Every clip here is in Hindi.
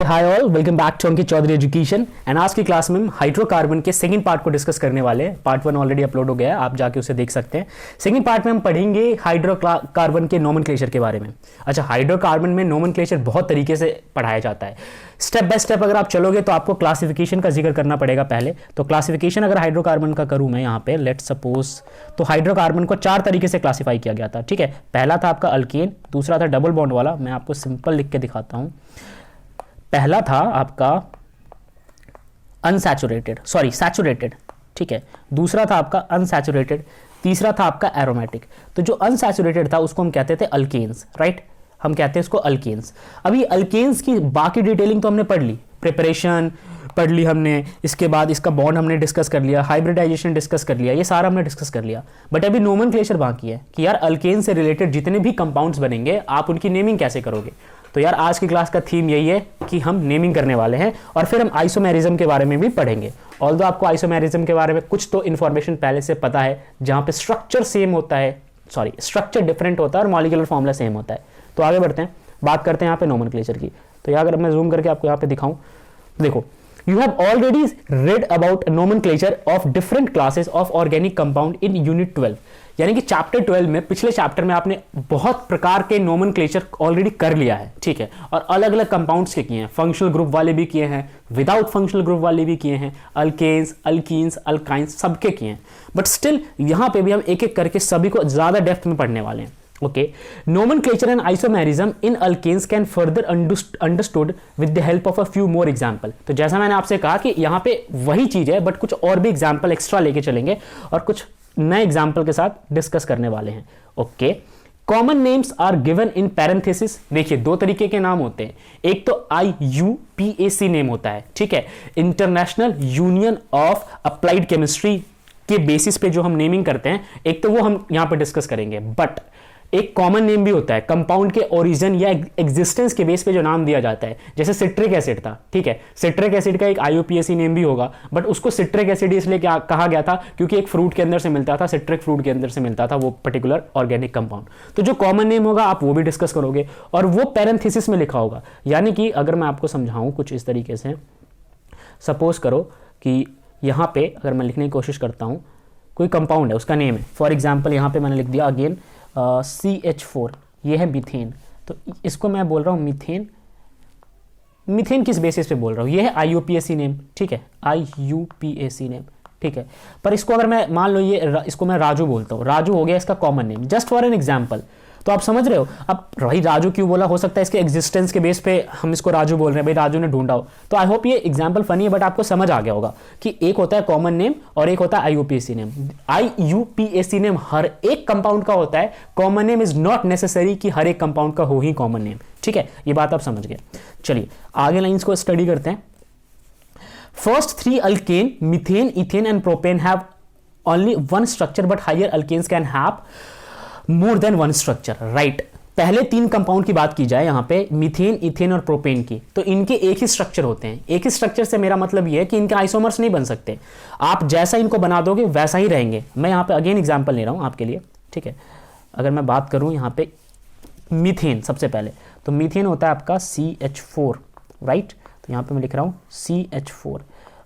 Hi all, welcome back to Ankit Chaudhary education. एंड आज की क्लास में हम हाइड्रोकार्बन के सेकंड पार्ट को डिस्कस करने वाले हैं। पार्ट 1 ऑलरेडी अपलोड हो गया है, आप जाके उसे देख सकते हैं। सेकंड पार्ट में हम पढ़ेंगे हाइड्रोकार्बन के नोमेनक्लेचर के बारे में। अच्छा, हाइड्रोकार्बन में नोमेनक्लेचर बहुत तरीके से पढ़ाया जाता है। स्टेप बाय स्टेप अगर आप चलोगे तो आपको क्लासिफिकेशन का जिक्र करना पड़ेगा पहले। तो क्लासिफिकेशन अगर हाइड्रोकार्बन का करूँ मैं यहाँ पे, लेट्स सपोज, तो हाइड्रोकार्बन को 4 तरीके से क्लासीफाई किया गया था। ठीक है, पहला था आपका अल्केन, दूसरा था डबल बॉन्ड वाला। मैं आपको सिंपल लिख के दिखाता हूँ। पहला था आपका सैचुरेटेड, ठीक है। दूसरा था आपका अनसैचुरेटेड, तीसरा था आपका एरोमेटिक। तो जो अनसैचुरेटेड था उसको हम कहते थे अल्केन्स, राइट। हम कहते हैं इसको अल्केन्स। अभी अल्केन्स की बाकी डिटेलिंग तो हमने पढ़ ली, प्रिपरेशन पढ़ ली हमने, इसके बाद इसका बॉन्ड हमने डिस्कस कर लिया, हाइब्रिडाइजेशन डिस्कस कर लिया, ये सारा हमने डिस्कस कर लिया। बट अभी नोमेनक्लेचर बाकी है कि यार अल्केन से रिलेटेड जितने भी कंपाउंड्स बनेंगे आप उनकी नेमिंग कैसे करोगे। तो यार आज की क्लास का थीम यही है कि हम नेमिंग करने वाले हैं और फिर हम आइसोमेरिज्म के बारे में भी पढ़ेंगे। ऑल्दो आपको आइसोमेरिज्म के बारे में कुछ तो इन्फॉर्मेशन पहले से पता है, जहां पे स्ट्रक्चर सेम होता है, स्ट्रक्चर डिफरेंट होता है और मॉलिक्यूलर फॉर्मूला सेम होता है। तो आगे बढ़ते हैं, बात करते हैं यहाँ पे नोमेनक्लेचर की। तो यार अगर मैं जूम करके आपको यहाँ पे दिखाऊं, देखो, you have already read about nomenclature of different classes of organic compound in unit 12। यानी कि चैप्टर 12 में, पिछले चैप्टर में आपने बहुत प्रकार के नोमेनक्लेचर ऑलरेडी कर लिया है, ठीक है। और अलग अलग कंपाउंड्स के किए हैं, फंक्शनल ग्रुप वाले भी किए हैं, विदाउट फंक्शनल ग्रुप वाले भी किए हैं, अल्केन्स, अल्कीन्स, अल्काइंस, सबके किए हैं। बट स्टिल यहां पे भी हम एक एक करके सभी को ज्यादा डेप्थ में पढ़ने वाले हैं। Okay, nomenclature and isomerism in alkanes can further understood with the help of a few more example। तो जैसा मैंने आपसे कहा कि यहाँ पे वही चीज है, बट कुछ और भी एग्जाम्पल एक्स्ट्रा लेके चलेंगे और कुछ नए एग्जाम्पल के साथ डिस्कस करने वाले हैं। Okay, common names are given in parenthesis. देखिए, 2 तरीके के नाम होते हैं। एक तो IUPAC नेम होता है, ठीक है, international union of applied chemistry के बेसिस पे जो हम नेमिंग करते हैं, एक तो वो हम यहाँ पे डिस्कस करेंगे। बट एक कॉमन नेम भी होता है, कंपाउंड के ओरिजिन या एग्जिस्टेंस के बेस पे जो नाम दिया जाता है। जैसे सिट्रिक एसिड था, ठीक है, सिट्रिक एसिड का एक IUPAC नेम भी होगा, बट उसको सिट्रिक एसिड इसलिए क्या कहा गया था क्योंकि एक फ्रूट के अंदर से मिलता था, सिट्रिक फ्रूट के अंदर से मिलता था वो पर्टिकुलर ऑर्गेनिक कंपाउंड। तो जो कॉमन नेम होगा आप वो भी डिस्कस करोगे और वो पैरेंथेसिस में लिखा होगा। यानी कि अगर मैं आपको समझाऊं कुछ इस तरीके से, सपोज करो कि यहाँ पे अगर मैं लिखने की कोशिश करता हूँ, कोई कंपाउंड है, उसका नेम है, फॉर एग्जाम्पल यहाँ पे मैंने लिख दिया अगेन CH4, ये है मीथेन। तो इसको मैं बोल रहा हूँ मीथेन। मीथेन किस बेसिस पे बोल रहा हूँ, ये है IUPAC नेम, ठीक है, IUPAC नेम, ठीक है। पर इसको अगर मैं मान लो इसको मैं राजू बोलता हूँ, राजू हो गया इसका common name, just for an example. तो आप समझ रहे हो। अब भाई राजू क्यों बोला, हो सकता है इसके एग्जिस्टेंस के बेस पे हम इसको राजू बोल रहे हैं, भाई राजू ने ढूंढा हो। तो आई होप ये एग्जांपल फनी है, बट आपको समझ आ गया होगा कि एक होता है कॉमन नेम और एक होता है IUPAC नेम। IUPAC नेम हर एक कंपाउंड का होता है, common name is not necessary कि हर एक कंपाउंड का हो ही कॉमन नेम, ठीक है। ये बात आप समझ गए। चलिए आगे लाइंस को स्टडी करते हैं। First 3 alkane, methane, ethane and propane have only 1 structure, but higher alkanes can have more than 1 structure, right. पहले 3 कंपाउंड की बात की जाए यहाँ पे, मीथेन, इथेन और प्रोपेन की, तो इनके एक ही स्ट्रक्चर होते हैं। एक ही स्ट्रक्चर से मेरा मतलब ये है कि इनके आइसोमर्स नहीं बन सकते। आप जैसा इनको बना दोगे वैसा ही रहेंगे। मैं यहाँ पे अगेन एग्जांपल ले रहा हूँ आपके लिए, ठीक है। अगर मैं बात करूँ यहाँ पे मीथेन, सबसे पहले तो मीथेन होता है आपका CH4, राइट। तो यहाँ पे मैं लिख रहा हूँ CH4।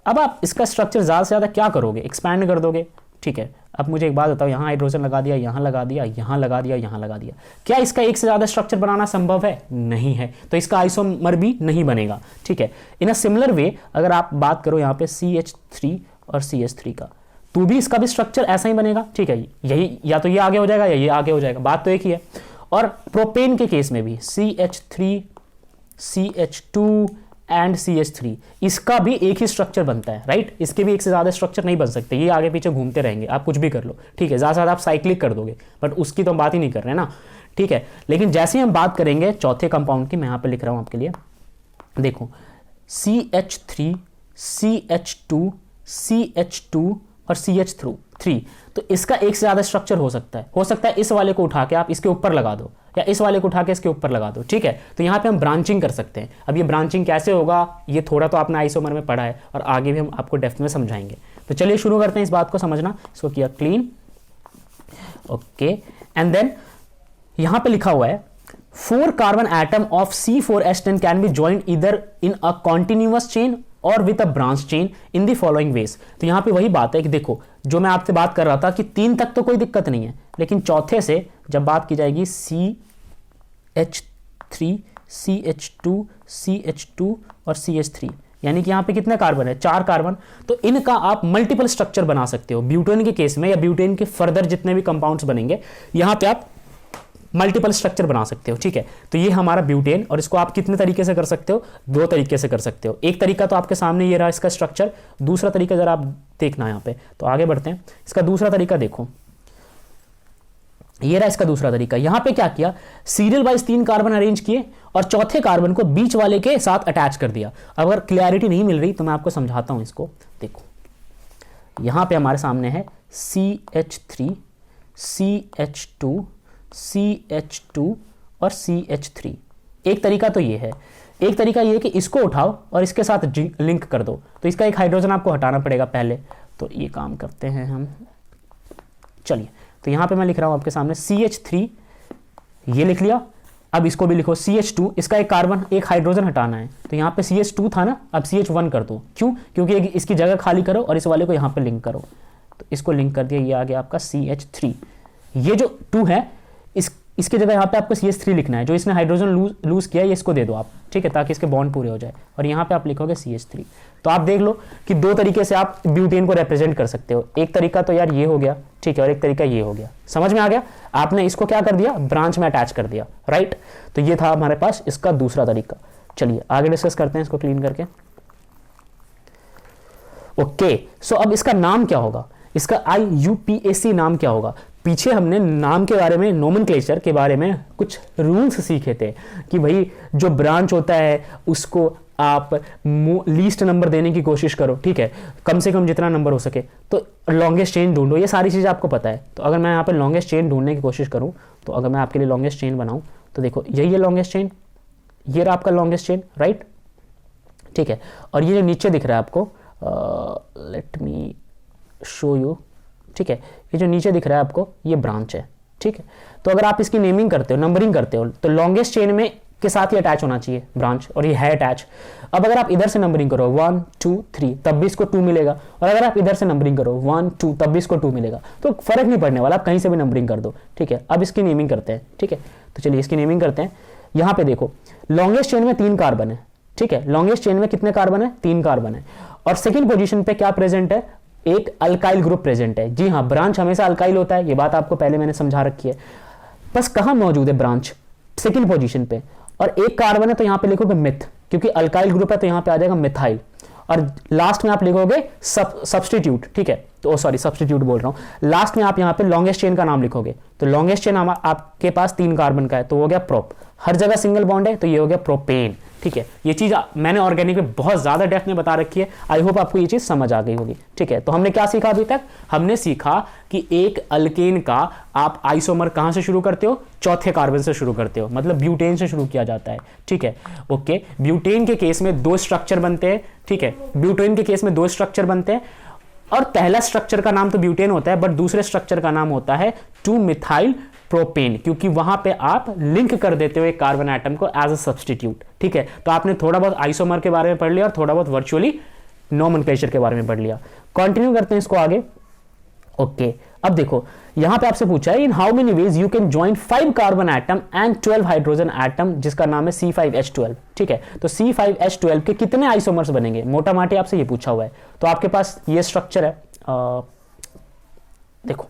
अब आप इसका स्ट्रक्चर ज़्यादा से ज़्यादा क्या करोगे, एक्सपैंड कर दोगे, ठीक है। अब मुझे एक बात बताओ, यहाँ हाइड्रोजन लगा दिया, यहाँ लगा दिया, यहाँ लगा दिया, यहाँ लगा दिया, क्या इसका एक से ज़्यादा स्ट्रक्चर बनाना संभव है? नहीं है। तो इसका आइसोमर भी नहीं बनेगा, ठीक है। इन अ सिमिलर वे अगर आप बात करो यहाँ पे CH3 और CH3 का, तो भी इसका भी स्ट्रक्चर ऐसा ही बनेगा, ठीक है। यही या तो ये आगे हो जाएगा या ये आगे हो जाएगा, बात तो एक ही है। और प्रोपेन के केस में भी CH3, CH2 एंड CH3, इसका भी एक ही स्ट्रक्चर बनता है, राइट। इसके भी एक से ज्यादा स्ट्रक्चर नहीं बन सकते, ये आगे पीछे घूमते रहेंगे, आप कुछ भी कर लो, ठीक है। ज्यादा से ज्यादा आप साइक्लिक कर दोगे, बट उसकी तो हम बात ही नहीं कर रहे हैं ना, ठीक है। लेकिन जैसे ही हम बात करेंगे चौथे कंपाउंड की, मैं यहाँ पे लिख रहा हूँ आपके लिए, देखो CH3, CH2, CH2 और CH3, तो इसका एक से ज्यादा स्ट्रक्चर हो सकता है इस वाले को उठा के आप इसके ऊपर लगा दो या इस वाले को उठा के इसके ऊपर लगा दो, ठीक है। तो यहाँ पे हम ब्रांचिंग कर सकते हैं। अब ये ब्रांचिंग कैसे होगा, ये थोड़ा तो आपने आइसोमर में पढ़ा है और आगे भी हम आपको डेप्थ में समझाएंगे। तो चलिए शुरू करते हैं इस बात को समझना। इसको किया क्लीन, ओके। एंड देन यहाँ पे लिखा हुआ है 4 carbon atom of C4H10 can be joined either in a continuous chain और with a branch chain in the following veg. तो यहां पे वही बात है कि देखो, जो मैं आपसे बात कर रहा था कि 3 तक तो कोई दिक्कत नहीं है, लेकिन चौथे से जब बात की जाएगी CH3, CH2, CH2 और CH3, यानी कि यहां पे कितने कार्बन है, 4 कार्बन। तो इनका आप मल्टीपल स्ट्रक्चर बना सकते हो। ब्यूटेन के केस में या ब्यूटेन के फर्दर जितने भी कंपाउंड्स बनेंगे, यहां पे आप मल्टीपल स्ट्रक्चर बना सकते हो, ठीक है। तो ये हमारा ब्यूटेन, और इसको आप कितने तरीके से कर सकते हो, 2 तरीके से कर सकते हो। एक तरीका तो आपके सामने ये रहा इसका स्ट्रक्चर, दूसरा तरीका जरा आप देखना यहाँ पे। तो आगे बढ़ते हैं, इसका दूसरा तरीका देखो, ये रहा इसका दूसरा तरीका। यहां पे क्या किया, सीरियल वाइज 3 कार्बन अरेंज किए और चौथे कार्बन को बीच वाले के साथ अटैच कर दिया। अगर क्लियरिटी नहीं मिल रही तो मैं आपको समझाता हूं इसको। देखो यहां पे हमारे सामने है CH3, CH2, CH2 और CH3। एक तरीका तो ये है, एक तरीका ये है कि इसको उठाओ और इसके साथ लिंक कर दो। तो इसका एक हाइड्रोजन आपको हटाना पड़ेगा पहले, तो ये काम करते हैं हम। चलिए, तो यहां पे मैं लिख रहा हूं आपके सामने CH3, ये लिख लिया। अब इसको भी लिखो CH2, इसका एक कार्बन, एक हाइड्रोजन हटाना है। तो यहां पे CH2 था ना, अब CH1 कर दो। क्यों? क्योंकि इसकी जगह खाली करो और इस वाले को यहां पे लिंक करो। तो इसको लिंक कर दिया, ये आ गया आपका CH3। ये जो 2 है, इसकी जगह यहाँ पे आपको CH3 लिखना है। जो इसने हाइड्रोजन लूज किया है, ये इसको दे दो आप, ठीक है, ताकि इसके बॉन्ड पूरे हो जाए। और यहाँ पे आप लिखोगे CH3। तो आप देख लो कि 2 तरीके से आप ब्यूटेन को रिप्रेजेंट कर सकते हो। एक तरीका तो यार ये हो गया, ठीक है, और एक तरीका ये हो गया। समझ में आ गया? आपने इसको क्या कर दिया, ब्रांच में अटैच कर दिया, राइट। तो ये था हमारे पास इसका दूसरा तरीका। चलिए आगे डिस्कस करते हैं इसको क्लीन करके। ओके, सो अब इसका नाम क्या होगा, इसका IUPAC नाम क्या होगा। पीछे हमने नाम के बारे में, नोमेनक्लेचर के बारे में कुछ रूल्स सीखे थे कि भाई जो ब्रांच होता है उसको आप लीस्ट नंबर देने की कोशिश करो, ठीक है, कम से कम जितना नंबर हो सके। तो लॉन्गेस्ट चेन ढूंढो, ये सारी चीज़ें आपको पता है। तो अगर मैं यहाँ पे लॉन्गेस्ट चेन ढूंढने की कोशिश करूँ, तो अगर मैं आपके लिए लॉन्गेस्ट चेन बनाऊँ, तो देखो यही है लॉन्गेस्ट चेन, ये रहा आपका लॉन्गेस्ट चेन, राइट, ठीक है। और ये जो नीचे दिख रहा है आपको, लेट मी शो यू, ठीक है, ये जो नीचे दिख रहा है आपको, ये ब्रांच है, ठीक है। तो अगर आप इसकी नेमिंग करते हो, नंबरिंग करते हो, तो लॉन्गेस्ट चेन में के साथ ही अटैच होना चाहिए ब्रांच, और ये है अटैच। अब अगर आप इधर से नंबरिंग करो 1 2 3, तब भी इसको 2 मिलेगा, और अगर आप इधर से नंबरिंग करो 1 2, तब भी इसको 2 मिलेगा। तो फर्क नहीं पड़ने वाला, आप कहीं से भी नंबरिंग कर दो, ठीक है। अब इसकी नेमिंग करते हैं, ठीक है। तो चलिए इसकी नेमिंग करते हैं। यहाँ पे देखो लॉन्गेस्ट चेन में 3 कार्बन है, ठीक है। लॉन्गेस्ट चेन में कितने कार्बन है, 3 कार्बन है। और सेकेंड पोजीशन पे क्या प्रेजेंट है, एक अल्काइल ग्रुप प्रेजेंट है। जी हाँ, ब्रांच हमेशा अल्काइल होता है, ये बात आपको पहले मैंने समझा रखी है। बस कहां मौजूद है ब्रांच, सेकंड पोजीशन पे, और एक कार्बन है तो यहां पे लिखोगे मिथ, क्योंकि अल्काइल ग्रुप है तो यहां पे आ जाएगा मिथाइल। और लास्ट में आप लिखोगे सब्स्टिट्यूट, ठीक है। तो सॉरी, सब्स्टिट्यूट बोल रहा हूं। लास्ट में आप यहां पे लॉन्गेस्ट चेन का नाम लिखोगे, तो लॉन्गेस्ट चेन आपके पास 3 कार्बन का है, तो हो गया प्रोप। हर जगह सिंगल बॉन्ड है तो ये हो गया प्रोपेन, ठीक है। ये चीज मैंने ऑर्गेनिक में बहुत ज्यादा डेप्थ में बता रखी है। आई होप आपको ये चीज समझ आ गई होगी, ठीक है। तो हमने क्या सीखा अभी तक, हमने सीखा कि एक अल्केन का आप आइसोमर कहां से शुरू करते हो, चौथे कार्बन से शुरू करते हो, मतलब ब्यूटेन से शुरू किया जाता है, ठीक है। ओके, ब्यूटेन के केस में 2 स्ट्रक्चर बनते हैं, ठीक है। ब्यूटेन के केस में 2 स्ट्रक्चर बनते हैं, और पहला स्ट्रक्चर का नाम तो ब्यूटेन होता है, बट दूसरे स्ट्रक्चर का नाम होता है 2 मिथाइल प्रोपेन, क्योंकि वहां पे आप लिंक कर देते हो एक कार्बन एटम को एज अ सब्स्टिट्यूट, ठीक है। तो आपने थोड़ा बहुत आइसोमर के बारे में पढ़ लिया और थोड़ा बहुत वर्चुअली नोमेनक्लेचर के बारे में पढ़ लिया। कंटिन्यू करते हैं इसको आगे। ओके, अब देखो यहां पे आपसे पूछा है in how many ways you can join 5 carbon atom and 12 hydrogen atom, जिसका नाम है C5H12, ठीक है। तो C5H12 के कितने आइसोमर्स बनेंगे, मोटा माटी आपसे ये पूछा हुआ है। तो आपके पास ये स्ट्रक्चर है, देखो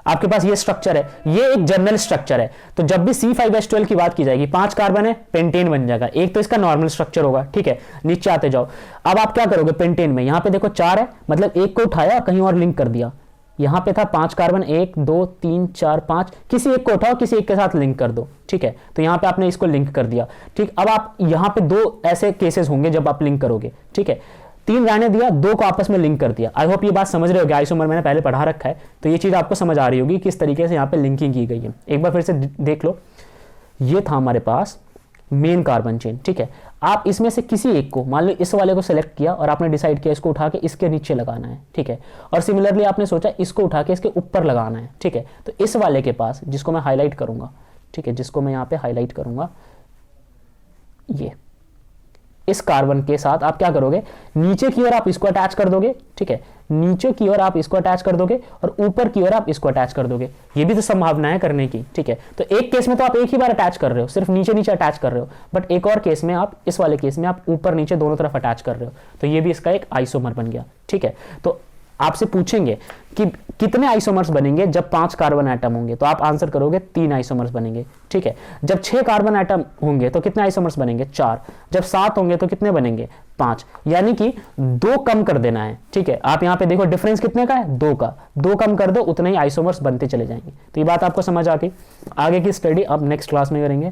आपके पास ये स्ट्रक्चर है, ये एक जनरल स्ट्रक्चर है। तो जब भी C5H12 की बात की जाएगी, 5 कार्बन है, पेंटेन बन जाएगा। एक तो इसका नॉर्मल स्ट्रक्चर होगा, ठीक है। नीचे आते जाओ, अब आप क्या करोगे पेंटेन में, यहां पे देखो 4 है, मतलब एक को उठाया कहीं और लिंक कर दिया। यहां पे था 5 कार्बन, 1 2 3 4 5, किसी एक को उठाओ, किसी एक के साथ लिंक कर दो, ठीक है। तो यहां पे आपने इसको लिंक कर दिया, ठीक। अब आप यहां पे 2 ऐसे केसेस होंगे जब आप लिंक करोगे, ठीक है। 3 रहने दिया, 2 को आपस में लिंक कर दिया। आई होप ये बात समझ रहे होगे, आइसोमर मैंने पहले पढ़ा रखा है, तो ये चीज आपको समझ आ रही होगी किस तरीके से यहाँ पे लिंकिंग की गई है। एक बार फिर से देख लो, ये था हमारे पास मेन कार्बन चेन, ठीक है। आप इसमें से किसी एक को, मान लो इस वाले को सिलेक्ट किया और आपने डिसाइड किया इसको उठा के इसके नीचे लगाना है, ठीक है। और सिमिलरली आपने सोचा इसको उठा के इसके ऊपर लगाना है, ठीक है। तो इस वाले के पास, जिसको मैं हाईलाइट करूंगा, ठीक है, जिसको मैं यहाँ पे हाईलाइट करूंगा। ये इस कार्बन के साथ आप क्या करोगे, नीचे की ओर आप इसको अटैच कर दोगे, ठीक है, नीचे की ओर आप इसको अटैच कर दोगे और ऊपर की ओर आप इसको अटैच कर दोगे। ये भी तो संभावना है करने की, ठीक है। तो एक केस में तो आप एक ही बार अटैच कर रहे हो, सिर्फ नीचे नीचे अटैच कर रहे हो, बट एक और केस में आप, इस वाले केस में आप ऊपर नीचे दोनों तरफ अटैच कर रहे हो, तो ये भी इसका एक आइसोमर बन गया, ठीक है। तो आपसे पूछेंगे कि कितने आइसोमर्स बनेंगे जब 5 कार्बन एटम होंगे, तो आप आंसर करोगे 3 आइसोमर्स बनेंगे, ठीक है। जब 6 कार्बन एटम होंगे तो कितने आइसोमर्स बनेंगे, 4। जब 7 होंगे तो कितने बनेंगे, 5। यानी कि 2 कम कर देना है, ठीक है। आप यहां पे देखो डिफरेंस कितने का है, 2 का, 2 कम कर दो, उतने ही आइसोमर्स बनते चले जाएंगे। तो ये बात आपको समझ आ गई। आगे की स्टडी अब नेक्स्ट क्लास में करेंगे।